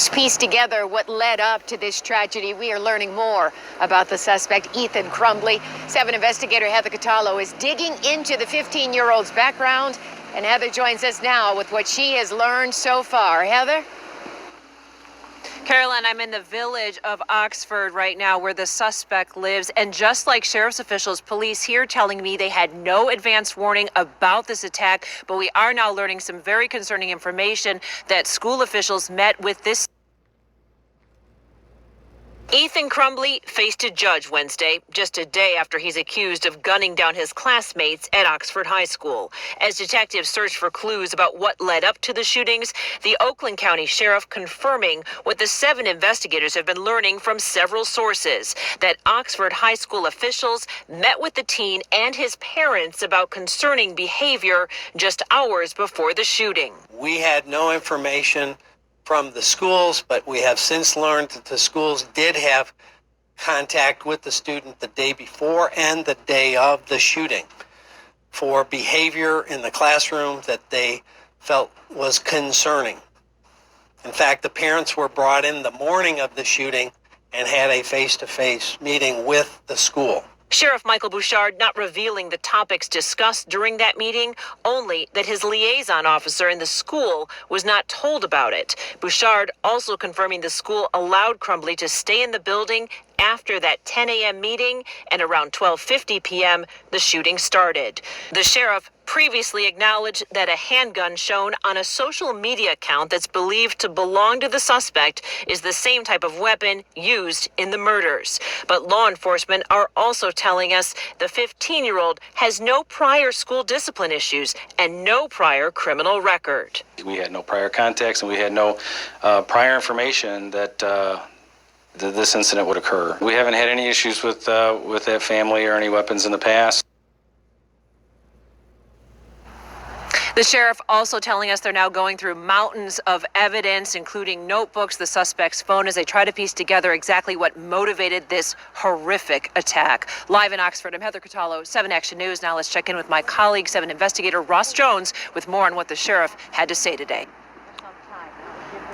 Let's piece together what led up to this tragedy. We are learning more about the suspect, Ethan Crumbley. 7 investigator Heather Catallo is digging into the 15-year-old's background, and Heather joins us now with what she has learned so far. Heather? Caroline, I'm in the village of Oxford right now where the suspect lives. And just like sheriff's officials, police here telling me they had no advance warning about this attack. But we are now learning some very concerning information that school officials met with this. Ethan Crumbley faced a judge Wednesday, just a day after he's accused of gunning down his classmates at Oxford High School. As detectives search for clues about what led up to the shootings, the Oakland County Sheriff confirming what the 7 investigators have been learning from several sources, that Oxford High School officials met with the teen and his parents about concerning behavior just hours before the shooting. We had no information from the schools, but we have since learned that the schools did have contact with the student the day before and the day of the shooting for behavior in the classroom that they felt was concerning. In fact, the parents were brought in the morning of the shooting and had a face-to-face meeting with the school. Sheriff Michael Bouchard not revealing the topics discussed during that meeting, only that his liaison officer in the school was not told about it. Bouchard also confirming the school allowed Crumbley to stay in the building after that 10 a.m. meeting, and around 12:50 p.m., the shooting started. The sheriff previously acknowledged that a handgun shown on a social media account that's believed to belong to the suspect is the same type of weapon used in the murders. But law enforcement are also telling us the 15-year-old has no prior school discipline issues and no prior criminal record. We had no prior contacts, and we had no prior information that this incident would occur. We haven't had any issues with that family or any weapons in the past. The sheriff also telling us they're now going through mountains of evidence, including notebooks, the suspect's phone, as they try to piece together exactly what motivated this horrific attack. Live in Oxford, I'm Heather Catallo, 7 Action News. Now let's check in with my colleague, 7 investigator Ross Jones, with more on what the sheriff had to say today.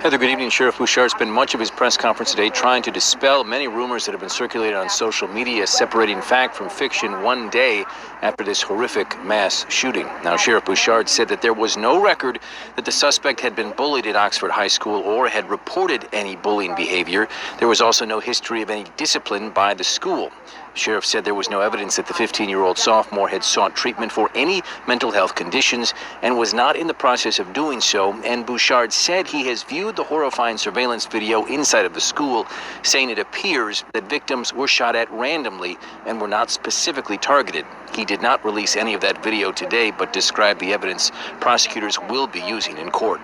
Heather, good evening. Sheriff Bouchard spent much of his press conference today trying to dispel many rumors that have been circulated on social media, separating fact from fiction one day after this horrific mass shooting. Now, Sheriff Bouchard said that there was no record that the suspect had been bullied at Oxford High School or had reported any bullying behavior. There was also no history of any discipline by the school. The sheriff said there was no evidence that the 15-year-old sophomore had sought treatment for any mental health conditions and was not in the process of doing so. And Bouchard said he has viewed the horrifying surveillance video inside of the school, saying it appears that victims were shot at randomly and were not specifically targeted. He did not release any of that video today, but described the evidence prosecutors will be using in court.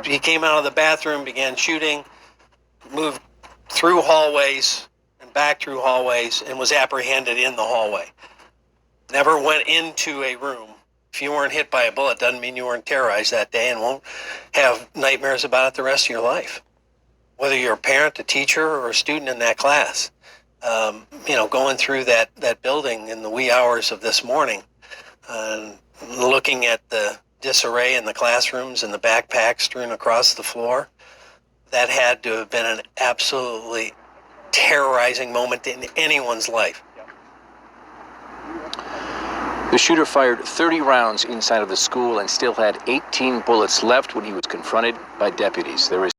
He came out of the bathroom, began shooting, moved through hallways, back through hallways, and was apprehended in the hallway. Never went into a room. If you weren't hit by a bullet, doesn't mean you weren't terrorized that day and won't have nightmares about it the rest of your life. Whether you're a parent, a teacher, or a student in that class, going through that building in the wee hours of this morning, looking at the disarray in the classrooms and the backpacks strewn across the floor, that had to have been an absolutely terrorizing moment in anyone's life. The shooter fired 30 rounds inside of the school and still had 18 bullets left when he was confronted by deputies. There is